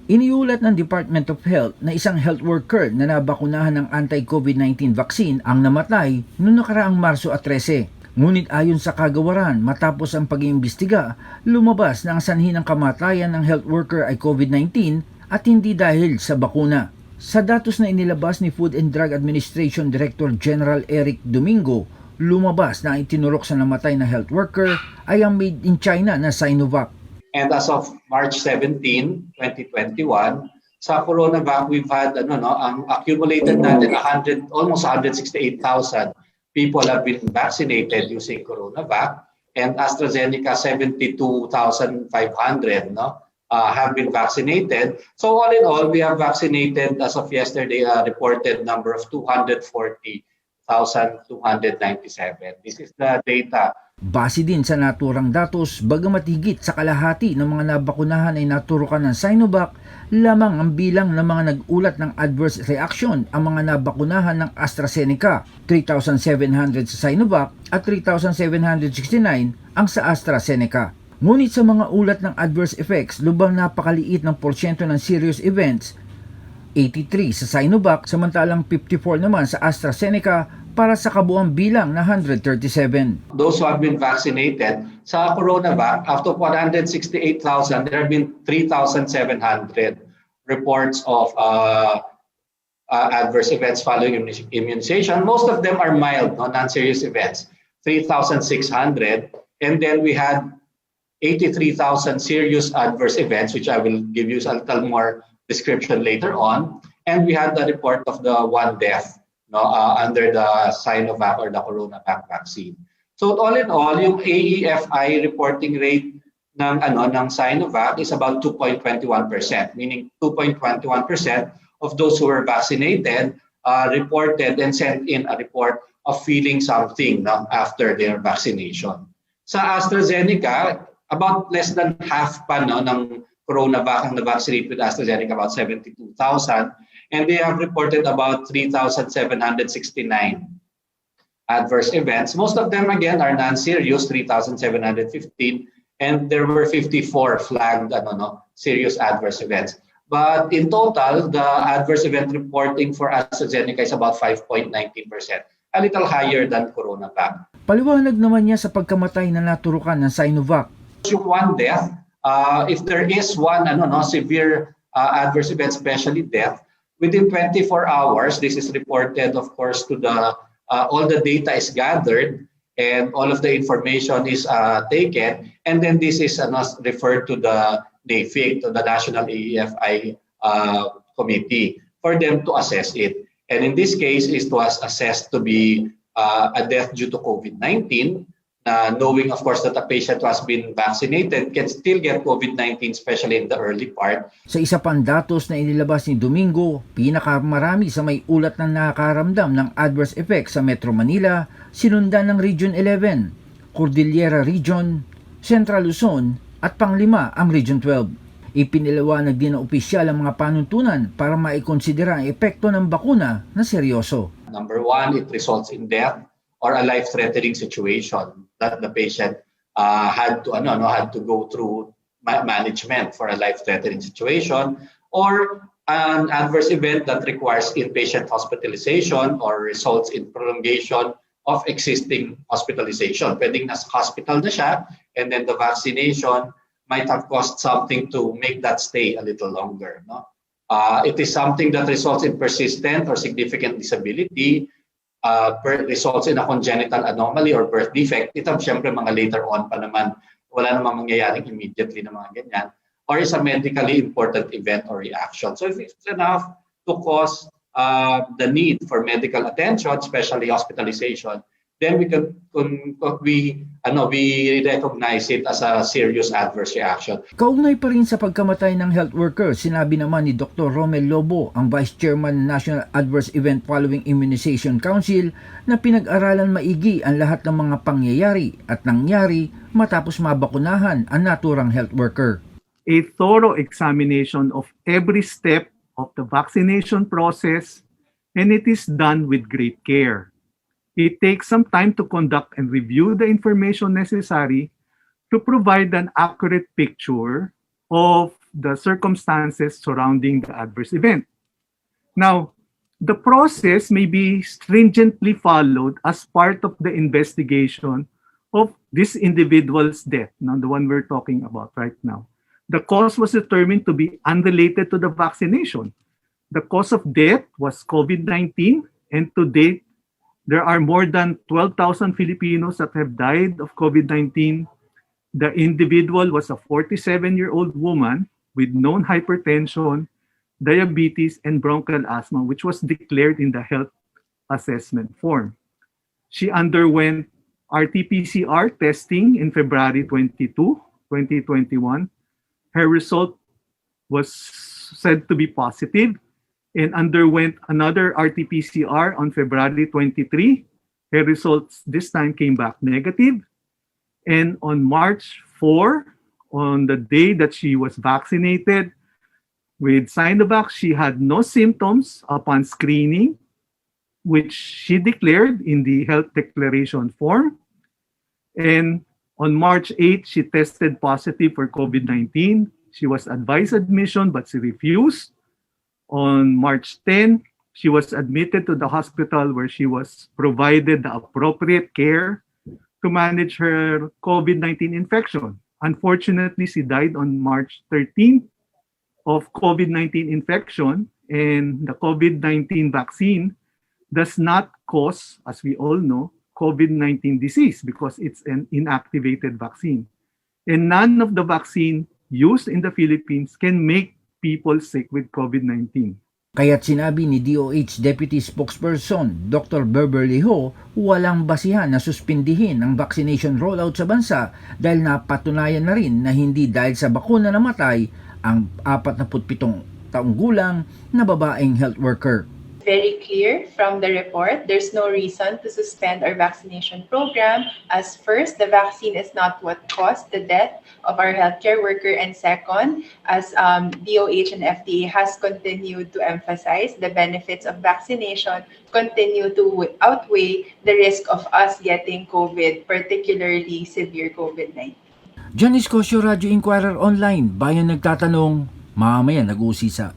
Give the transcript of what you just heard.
Iniulat ng Department of Health na isang health worker na nabakunahan ng anti-COVID-19 vaccine ang namatay noong nakaraang Marso 13. Ngunit ayon sa kagawaran, matapos ang pag-iimbestiga, lumabas na ang sanhi ng kamatayan ng health worker ay COVID-19 at hindi dahil sa bakuna. Sa datos na inilabas ni Food and Drug Administration Director General Eric Domingo, lumabas na ang itinurok sa namatay na health worker ay ang made in China na Sinovac. And as of March 17, 2021, sa CoronaVac, we've had ang accumulated natin almost 168,000 people have been vaccinated using CoronaVac, and AstraZeneca 72,500 have been vaccinated. So all in all, we have vaccinated as of yesterday a reported number of 240,297. This is the data. Base din sa naturang datos, bagamat higit sa kalahati ng mga nabakunahan ay naturukan ng Sinovac, lamang ang bilang ng mga nag-ulat ng adverse reaction ang mga nabakunahan ng AstraZeneca, 3,700 sa Sinovac at 3,769 ang sa AstraZeneca. Ngunit sa mga ulat ng adverse effects, lubang napakaliit ng porsyento ng serious events, 83 sa Sinovac samantalang 54 naman sa AstraZeneca para sa kabuang bilang na 137. Those who have been vaccinated sa CoronaVac, out of 168,000, there have been 3,700 reports of adverse events following immunization. Most of them are mild, non-serious events, 3,600. And then we had 83,000 serious adverse events, which I will give you a little more description later on. And we had the report of the one death under the Sinovac or the CoronaVac vaccine. So all in all, yung AEFI reporting rate ng Sinovac is about 2.21%, meaning 2.21% of those who were vaccinated reported and sent in a report of feeling something after their vaccination. Sa AstraZeneca, about less than half pa ng CoronaVac ang na-vaccinate with AstraZeneca, about 72,000. And they have reported about 3,769 adverse events. Most of them, again, are non-serious, 3,715. And there were 54 flagged serious adverse events. But in total, the adverse event reporting for AstraZeneca is about 5.19%, a little higher than CoronaVac. Paliwanag naman niya sa pagkamatay na naturukan ng Sinovac. Yung one death, if there is one severe adverse event, especially death, within 24 hours, this is reported, of course, to the all the data is gathered and all of the information is taken, and then this is referred to the NAFIC, to the National AEFI Committee, for them to assess it. And in this case, it was assessed to be a death due to COVID-19. Knowing, of course, that a patient who has been vaccinated can still get COVID-19, especially in the early part. Sa isa pang datos na inilabas ni Domingo, pinakamarami sa may ulat ng nakakaramdam ng adverse effects sa Metro Manila, sinundan ng Region 11, Cordillera Region, Central Luzon at panglima ang Region 12. Ipiniliwanag din ng opisyal ang mga panuntunan para maikonsidera ang epekto ng bakuna na seryoso. Number one, it results in death or a life-threatening situation that the patient had to go through management for a life-threatening situation, or an adverse event that requires inpatient hospitalization or results in prolongation of existing hospitalization. Pwedeng nasa hospital na siya, and then the vaccination might have cost something to make that stay a little longer. It is something that results in persistent or significant disability, results in a congenital anomaly or birth defect. Ito siyempre mga later on pa naman, wala namang mangyayaring immediately na mga ganyan, or is a medically important event or reaction. So if it's enough to cause the need for medical attention, especially hospitalization, then we recognize it as a serious adverse reaction. Kaugnay pa rin sa pagkamatay ng health worker, sinabi naman ni Dr. Romel Lobo, ang Vice Chairman ng National Adverse Event Following Immunization Council, na pinag-aralan maigi ang lahat ng mga pangyayari at nangyari matapos mabakunahan ang naturang health worker. A thorough examination of every step of the vaccination process, and it is done with great care. It takes some time to conduct and review the information necessary to provide an accurate picture of the circumstances surrounding the adverse event. Now, the process may be stringently followed as part of the investigation of this individual's death, now the one we're talking about right now. The cause was determined to be unrelated to the vaccination. The cause of death was COVID-19, and to date, there are more than 12,000 Filipinos that have died of COVID-19. The individual was a 47-year-old woman with known hypertension, diabetes, and bronchial asthma, which was declared in the health assessment form. She underwent RT-PCR testing in February 22, 2021. Her result was said to be positive and underwent another RT-PCR on February 23. Her results this time came back negative. And on March 4, on the day that she was vaccinated with Sinovac, she had no symptoms upon screening, which she declared in the health declaration form. And on March 8, she tested positive for COVID-19. She was advised admission, but she refused. On March 10, she was admitted to the hospital where she was provided the appropriate care to manage her COVID-19 infection. Unfortunately, she died on March 13 of COVID-19 infection, and the COVID-19 vaccine does not cause, as we all know, COVID-19 disease because it's an inactivated vaccine. And none of the vaccine used in the Philippines can make people sick with COVID-19. Kaya't sinabi ni DOH Deputy Spokesperson Dr. Beverly Ho, walang basihan na suspindihin ang vaccination rollout sa bansa dahil napatunayan na rin na hindi dahil sa bakuna namatay ang 47 taong gulang na babaeng health worker. Very clear from the report, there's no reason to suspend our vaccination program, as first, the vaccine is not what caused the death of our healthcare worker, and second, as DOH and FDA has continued to emphasize, the benefits of vaccination continue to outweigh the risk of us getting COVID, particularly severe COVID-19. Janice Cosio, Radyo Inquirer Online, bayan nagtatanong, mamaya nag-uusisa.